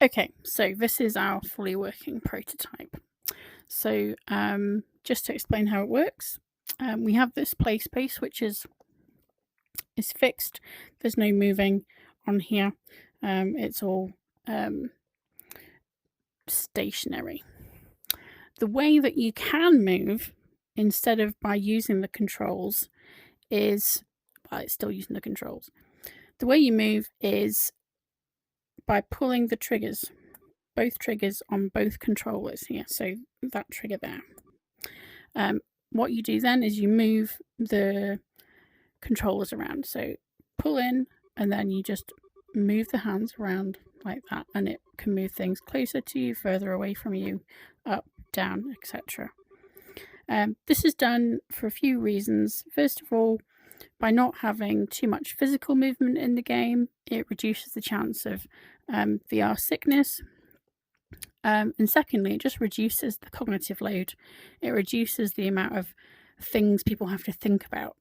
Okay, so this is our fully working prototype. So just to explain how it works, we have this play space which is fixed. There's no moving on here. It's all stationary. The way that you can move instead of by using the controls is, well, it's still using the controls. The way you move is by pulling the triggers, both triggers on both controllers here. So that trigger there. What you do then is you move the controllers around. So pull in and then you just move the hands around like that, and it can move things closer to you, further away from you, up, down, etc. This is done for a few reasons. First of all, by not having too much physical movement in the game, it reduces the chance of VR sickness. And secondly, it just reduces the cognitive load. It reduces the amount of things people have to think about.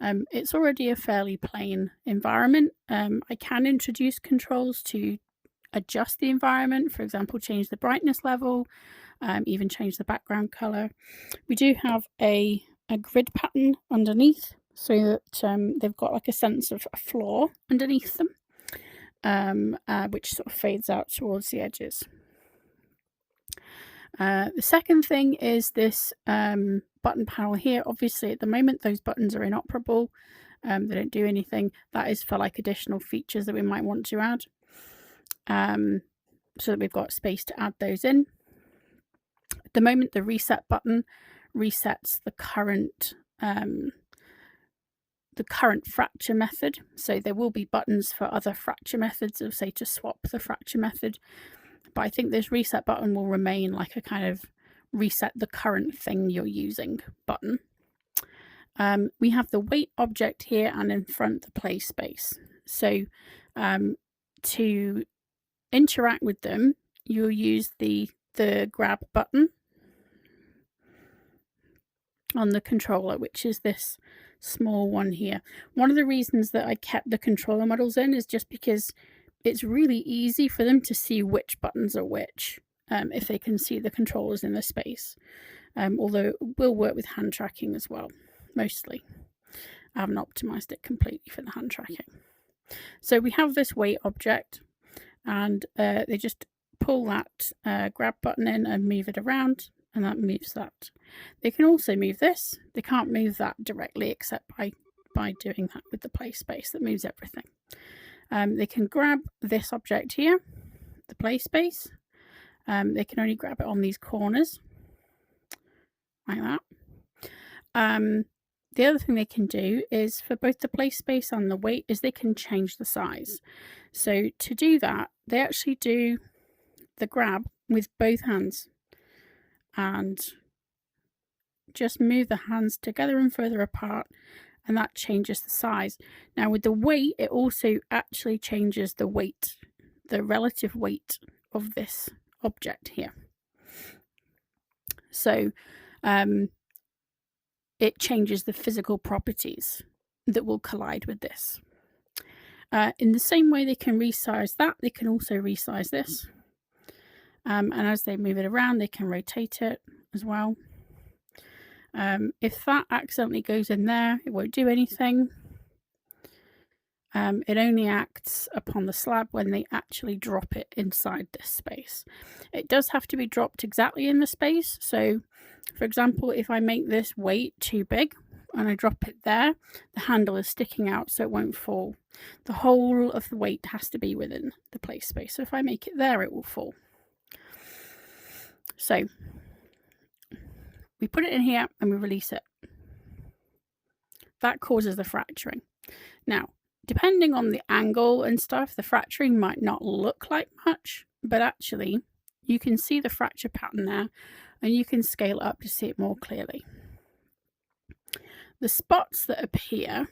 It's already a fairly plain environment. I can introduce controls to adjust the environment, for example, change the brightness level, even change the background color. We do have a grid pattern underneath so that they've got like a sense of a floor underneath them, which sort of fades out towards the edges. The second thing is this button panel here. Obviously, at the moment, those buttons are inoperable. They don't do anything. That is for like additional features that we might want to add, so that we've got space to add those in. At the moment, the reset button resets the current fracture method. So there will be buttons for other fracture methods, of say to swap the fracture method. But I think this reset button will remain like a kind of reset the current thing you're using button. We have the weight object here and in front the play space. So to interact with them, you'll use the grab button on the controller, which is this small one here. One of the reasons that I kept the controller models in is just because it's really easy for them to see which buttons are which, if they can see the controllers in the space. Although it will work with hand tracking as well, mostly. I haven't optimized it completely for the hand tracking. So we have this weight object, and they just pull that grab button in and move it around, and that moves that. They can also move this. They can't move that directly except by doing that with the play space that moves everything. They can grab this object here, the play space. They can only grab it on these corners, like that. The other thing they can do is, for both the play space and the weight, is they can change the size. So to do that, they actually do the grab with both hands and just move the hands together and further apart, and that changes the size. Now with the weight, it also actually changes the weight, the relative weight of this object here. So it changes the physical properties that will collide with this. In the same way they can resize that, they can also resize this. And as they move it around, they can rotate it as well. If that accidentally goes in there, it won't do anything. It only acts upon the slab when they actually drop it inside this space. It does have to be dropped exactly in the space. So, for example, if I make this weight too big and I drop it there, the handle is sticking out so it won't fall. The whole of the weight has to be within the play space. So if I make it there, it will fall. So we put it in here and we release it. That causes the fracturing. Now, depending on the angle and stuff, the fracturing might not look like much, but actually you can see the fracture pattern there, and you can scale it up to see it more clearly. The spots that appear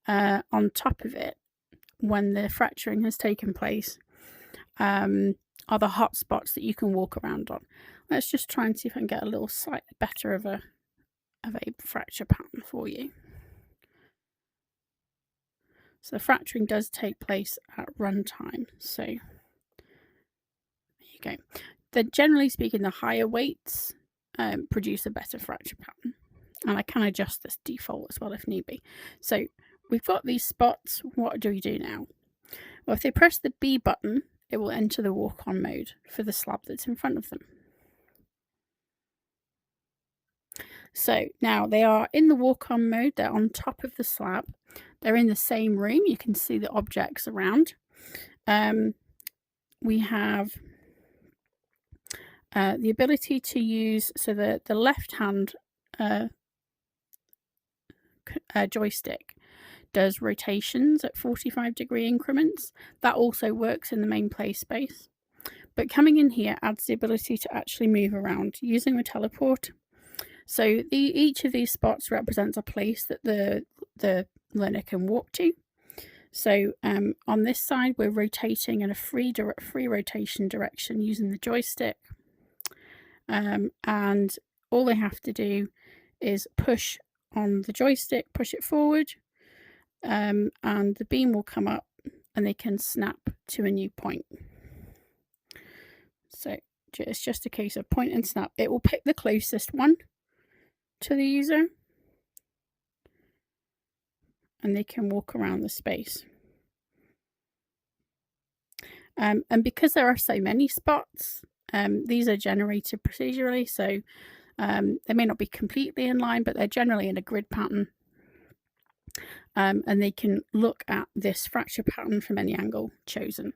on top of it when the fracturing has taken place are the hot spots that you can walk around on. Let's just try and see if I can get a little slightly better of a fracture pattern for you. So the fracturing does take place at runtime. So you go. Generally speaking, the higher weights produce a better fracture pattern. And I can adjust this default as well if need be. So we've got these spots. What do we do now? Well, if they press the B button, it will enter the walk-on mode for the slab that's in front of them. So now they are in the walk-on mode. They're on top of the slab. They're in the same room. You can see the objects around. We have the ability to use, so the left hand joystick does rotations at 45-degree increments. That also works in the main play space. But coming in here adds the ability to actually move around using the teleport. So each of these spots represents a place that the learner can walk to. So on this side, we're rotating in a free rotation direction using the joystick. And all they have to do is push on the joystick, push it forward, and the beam will come up and they can snap to a new point. So it's just a case of point and snap. It will pick the closest one to the user and they can walk around the space. And because there are so many spots, these are generated procedurally, so they may not be completely in line, but they're generally in a grid pattern. And they can look at this fracture pattern from any angle chosen.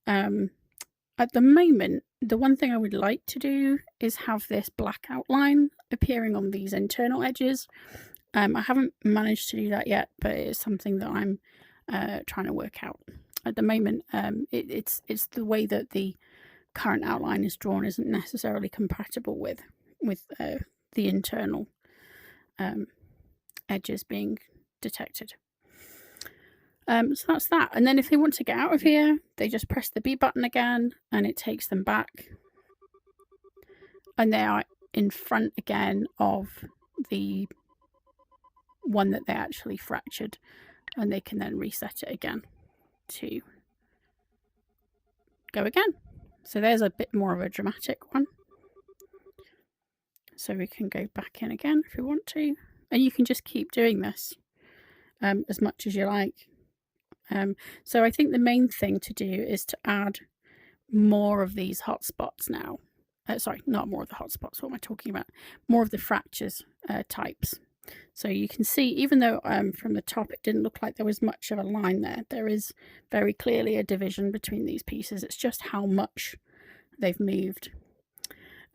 At the moment, the one thing I would like to do is have this black outline appearing on these internal edges. I haven't managed to do that yet, but it is something that I'm trying to work out. At the moment, it's the way that the current outline is drawn isn't necessarily compatible with the internal edges being detected. So that's that. And then if they want to get out of here, they just press the B button again and it takes them back. And they are in front again of the one that they actually fractured. And they can then reset it again to go again. So there's a bit more of a dramatic one. So we can go back in again if we want to. And you can just keep doing this as much as you like. So I think the main thing to do is to add more of these hotspots now. Sorry, not more of the hotspots. What am I talking about? More of the fractures types. So you can see, even though from the top it didn't look like there was much of a line there, there is very clearly a division between these pieces. It's just how much they've moved.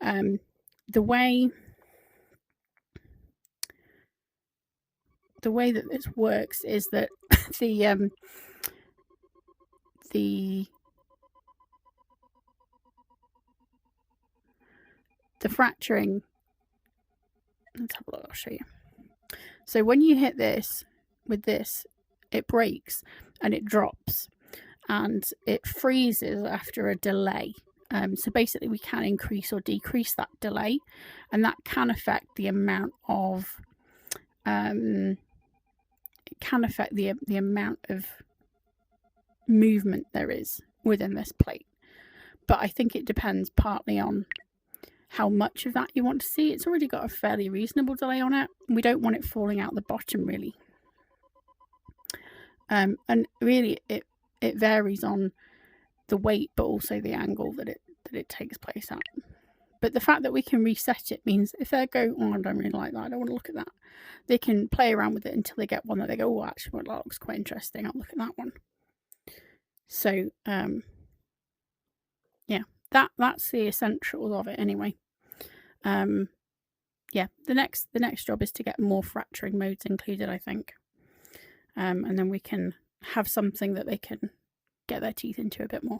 The way that this works is that the fracturing, let's have a look, I'll show you. So when you hit this with this, it breaks and it drops and it freezes after a delay. So basically we can increase or decrease that delay, and that can affect the amount of the amount of movement there is within this plate. But I think it depends partly on how much of that you want to see. It's already got a fairly reasonable delay on it. We don't want it falling out the bottom really. And really it varies on the weight, but also the angle that it takes place at. But the fact that we can reset it means if they go, oh, I don't really like that, I don't want to look at that, they can play around with it until they get one that they go, oh, actually, well, that looks quite interesting, I'll look at that one. So yeah, that's the essentials of it anyway. Yeah, the next job is to get more fracturing modes included, I think, and then we can have something that they can get their teeth into a bit more.